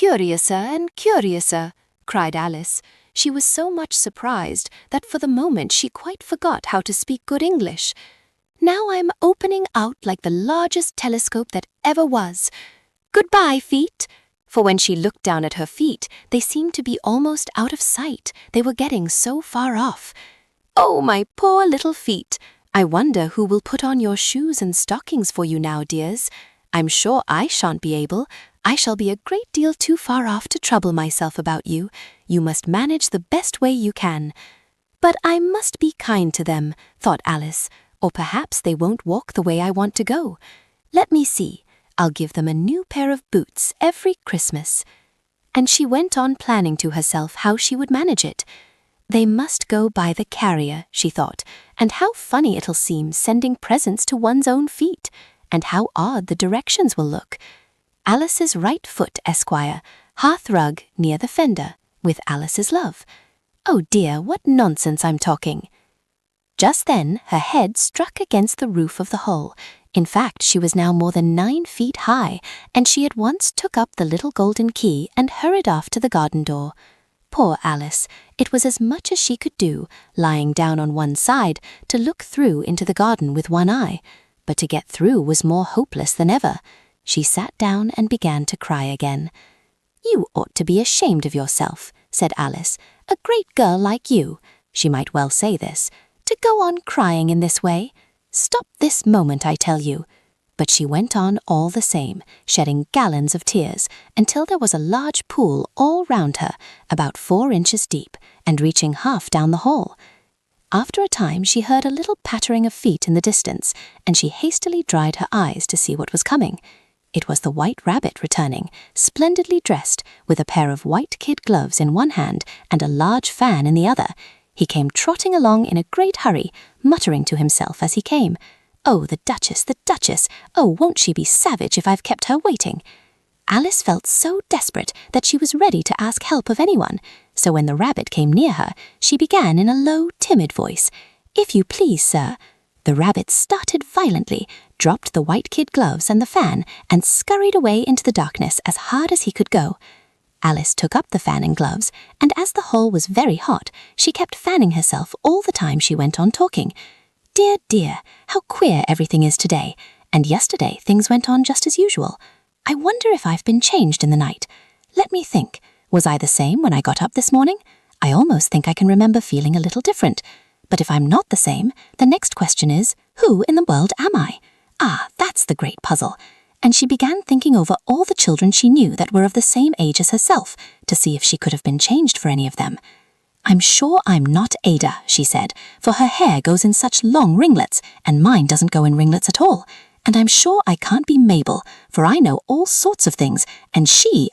curiouser and curiouser," cried Alice. She was so much surprised that for the moment she quite forgot how to speak good English. "Now I'm opening out like the largest telescope that ever was. Goodbye, feet." For when she looked down at her feet, they seemed to be almost out of sight. They were getting so far off. "Oh, my poor little feet. I wonder who will put on your shoes and stockings for you now, dears. I'm sure I shan't be able. I shall be a great deal too far off to trouble myself about you. You must manage the best way you can." "But I must be kind to them," thought Alice, "or perhaps they won't walk the way I want to go. Let me see. I'll give them a new pair of boots every Christmas." And she went on planning to herself how she would manage it. They must go by the carrier, she thought, and how funny it'll seem sending presents to one's own feet, and how odd the directions will look. Alice's right foot, Esquire, hearth rug near the fender, with Alice's love. Oh dear, what nonsense I'm talking. Just then her head struck against the roof of the hole. In fact, she was now more than 9 feet high, and she at once took up the little golden key and hurried off to the garden door. Poor Alice! It was as much as she could do, lying down on one side, to look through into the garden with one eye, but to get through was more hopeless than ever. She sat down and began to cry again. "You ought to be ashamed of yourself," said Alice. "A great girl like you," she might well say this, "to go on crying in this way. Stop this moment, I tell you." But she went on all the same, shedding gallons of tears, until there was a large pool all round her, about 4 inches deep, and reaching half down the hall. After a time she heard a little pattering of feet in the distance, and she hastily dried her eyes to see what was coming. It was the White Rabbit returning, splendidly dressed, with a pair of white kid gloves in one hand and a large fan in the other. He came trotting along in a great hurry, muttering to himself as he came, "Oh, the Duchess, the Duchess! Oh, won't she be savage if I've kept her waiting?" Alice felt so desperate that she was ready to ask help of anyone, so when the rabbit came near her, she began in a low, timid voice, "If you please, sir." The rabbit started violently, dropped the white kid gloves and the fan, and scurried away into the darkness as hard as he could go. Alice took up the fan and gloves, and as the hall was very hot, she kept fanning herself all the time she went on talking. "Dear, dear, how queer everything is today, and yesterday things went on just as usual. I wonder if I've been changed in the night. Let me think. Was I the same when I got up this morning? I almost think I can remember feeling a little different. But if I'm not the same, the next question is, who in the world am I? Ah, that's the great puzzle." And she began thinking over all the children she knew that were of the same age as herself, to see if she could have been changed for any of them. "I'm sure I'm not Ada," she said, "for her hair goes in such long ringlets, and mine doesn't go in ringlets at all. And I'm sure I can't be Mabel, for I know all sorts of things, and she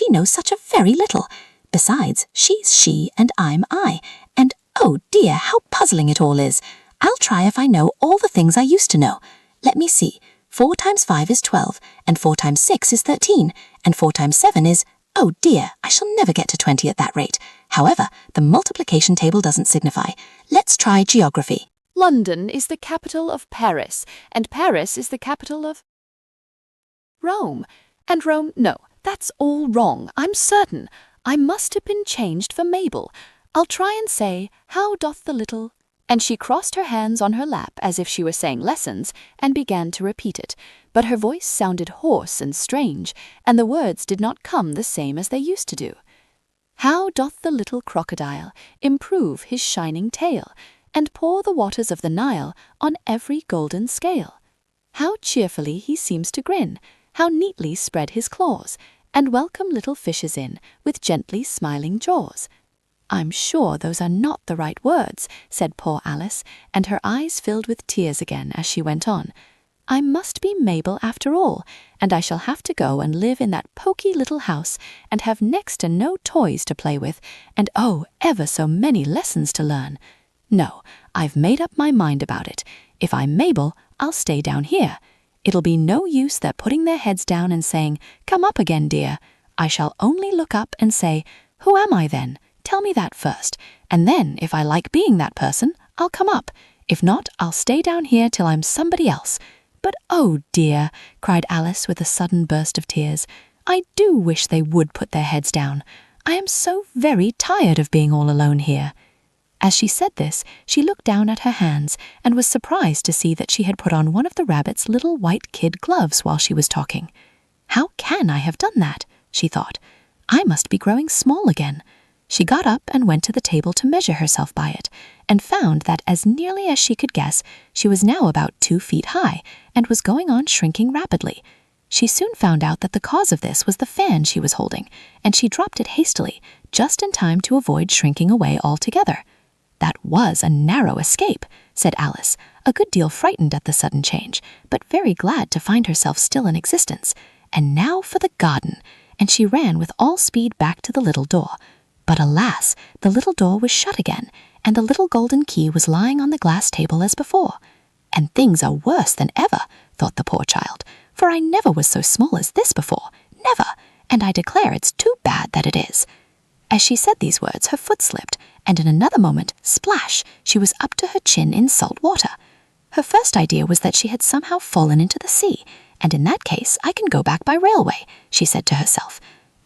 knows such a very little. Besides, she's she and I'm I, and oh dear, how puzzling it all is. I'll try if I know all the things I used to know. Let me see. 4 times 5 is 12, and 4 times 6 is 13, and 4 times 7 is... Oh dear, I shall never get to 20 at that rate. However, the multiplication table doesn't signify. Let's try geography." London is the capital of Paris, and Paris is the capital of Rome. And Rome, no, that's all wrong, I'm certain. I must have been changed for Mabel. I'll try and say, "How doth the little..." And she crossed her hands on her lap as if she were saying lessons, and began to repeat it. But her voice sounded hoarse and strange, and the words did not come the same as they used to do. "How doth the little crocodile improve his shining tail, and pour the waters of the Nile on every golden scale? How cheerfully he seems to grin, how neatly spread his claws, and welcome little fishes in with gently smiling jaws." "I'm sure those are not the right words," said poor Alice, and her eyes filled with tears again as she went on. "I must be Mabel after all, and I shall have to go and live in that poky little house, and have next to no toys to play with, and oh, ever so many lessons to learn. No, I've made up my mind about it. If I'm Mabel, I'll stay down here. It'll be no use their putting their heads down and saying, 'Come up again, dear.' I shall only look up and say, 'Who am I then? Tell me that first, and then if I like being that person, I'll come up. If not, I'll stay down here till I'm somebody else. But oh dear," cried Alice with a sudden burst of tears, I do wish they would put their heads down. I am so very tired of being all alone here." As she said this, she looked down at her hands and was surprised to see that she had put on one of the rabbit's little white kid gloves while she was talking. "How can I have done that?" she thought. "I must be growing small again." She got up and went to the table to measure herself by it, and found that as nearly as she could guess, she was now about 2 feet high and was going on shrinking rapidly. She soon found out that the cause of this was the fan she was holding, and she dropped it hastily, just in time to avoid shrinking away altogether. "That was a narrow escape," said Alice, a good deal frightened at the sudden change, but very glad to find herself still in existence. "And now for the garden," and she ran with all speed back to the little door. But alas, the little door was shut again, and the little golden key was lying on the glass table as before. "And things are worse than ever," thought the poor child, "for I never was so small as this before, never, and I declare it's too bad that it is." As she said these words, her foot slipped, and in another moment, splash, she was up to her chin in salt water. Her first idea was that she had somehow fallen into the sea, and in that case I can go back by railway, she said to herself.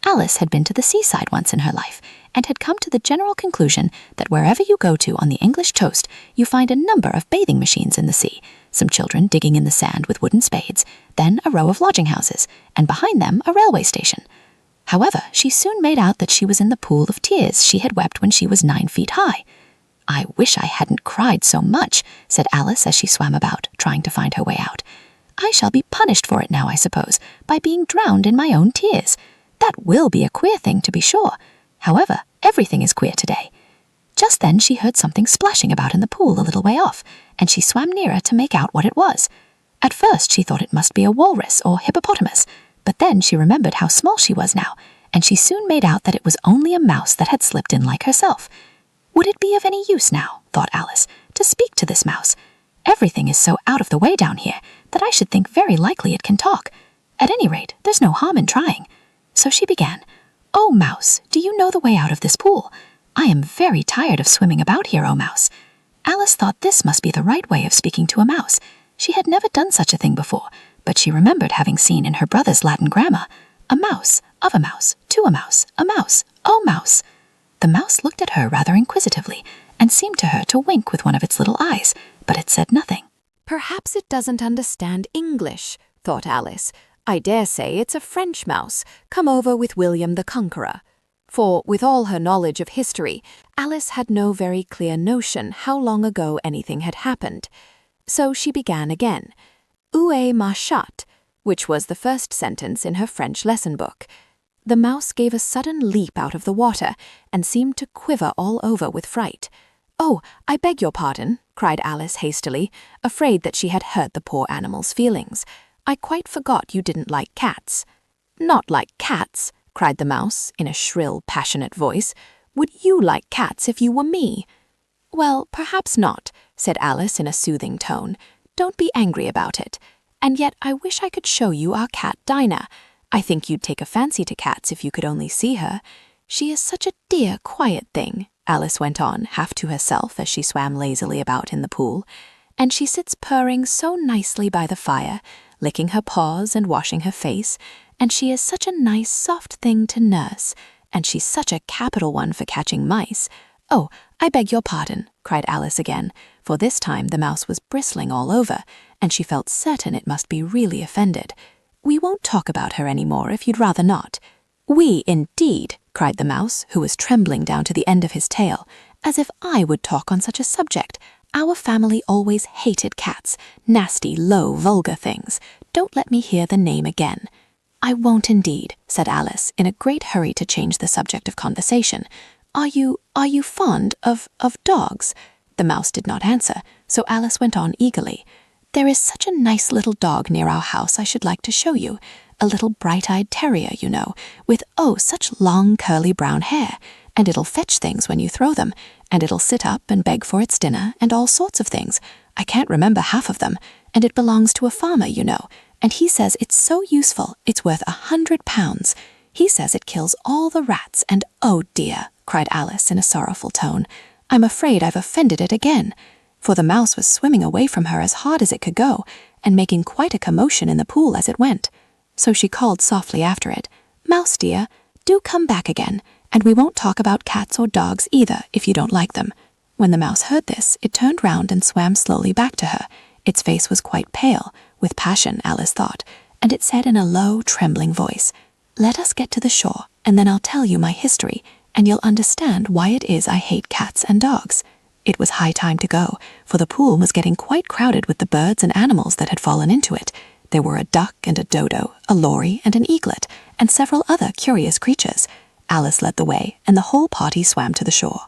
Alice had been to the seaside once in her life, and had come to the general conclusion that wherever you go to on the English coast, you find a number of bathing machines in the sea, some children digging in the sand with wooden spades, then a row of lodging houses, and behind them a railway station. However, she soon made out that she was in the pool of tears she had wept when she was 9 feet high. "I wish I hadn't cried so much," said Alice as she swam about, trying to find her way out. "I shall be punished for it now, I suppose, by being drowned in my own tears. That will be a queer thing, to be sure. However, everything is queer today." Just then she heard something splashing about in the pool a little way off, and she swam nearer to make out what it was. At first she thought it must be a walrus or hippopotamus, but then she remembered how small she was now, and she soon made out that it was only a mouse that had slipped in like herself. Would it be of any use now, thought Alice, to speak to this mouse? Everything is so out of the way down here that I should think very likely it can talk. At any rate, there's no harm in trying. So she began, "Oh, Mouse, do you know the way out of this pool? I am very tired of swimming about here, oh, Mouse." Alice thought this must be the right way of speaking to a mouse. She had never done such a thing before, but she remembered having seen in her brother's Latin grammar, "A mouse, of a mouse, to a mouse, oh, mouse." The mouse looked at her rather inquisitively, and seemed to her to wink with one of its little eyes, but it said nothing. "Perhaps it doesn't understand English," thought Alice. "I dare say it's a French mouse, come over with William the Conqueror." For, with all her knowledge of history, Alice had no very clear notion how long ago anything had happened. So she began again, "Où est ma chatte?" which was the first sentence in her French lesson book. The mouse gave a sudden leap out of the water, and seemed to quiver all over with fright. "Oh, I beg your pardon," cried Alice hastily, afraid that she had hurt the poor animal's feelings. "I quite forgot you didn't like cats." "Not like cats?" cried the mouse, in a shrill, passionate voice. "Would you like cats if you were me?" "Well, perhaps not," said Alice in a soothing tone. "Don't be angry about it. And yet I wish I could show you our cat Dinah. I think you'd take a fancy to cats if you could only see her. She is such a dear, quiet thing," Alice went on, half to herself as she swam lazily about in the pool. "And she sits purring so nicely by the fire, licking her paws and washing her face, and she is such a nice, soft thing to nurse, and she's such a capital one for catching mice." "Oh, I beg your pardon," cried Alice again, for this time the mouse was bristling all over, and she felt certain it must be really offended. "We won't talk about her any more if you'd rather not." "We, indeed," cried the mouse, who was trembling down to the end of his tail, "as if I would talk on such a subject. Our family always hated cats, nasty, low, vulgar things. Don't let me hear the name again." "I won't indeed," said Alice, in a great hurry to change the subject of conversation. Are you fond of dogs?" The mouse did not answer, so Alice went on eagerly. "There is such a nice little dog near our house I should like to show you. A little bright-eyed terrier, you know, with, oh, such long curly brown hair, and it'll fetch things when you throw them, and it'll sit up and beg for its dinner, and all sorts of things. I can't remember half of them, and it belongs to a farmer, you know, and he says it's so useful it's worth £100. He says it kills all the rats, and oh dear," cried Alice in a sorrowful tone, "I'm afraid I've offended it again." For the mouse was swimming away from her as hard as it could go, and making quite a commotion in the pool as it went. So she called softly after it, "Mouse dear, do come back again, and we won't talk about cats or dogs either if you don't like them." When the mouse heard this, it turned round and swam slowly back to her. Its face was quite pale, with passion, Alice thought, and it said in a low, trembling voice, "Let us get to the shore, and then I'll tell you my history, and you'll understand why it is I hate cats and dogs." It was high time to go, for the pool was getting quite crowded with the birds and animals that had fallen into it. There were a duck and a dodo, a lory and an eaglet, and several other curious creatures. Alice led the way, and the whole party swam to the shore.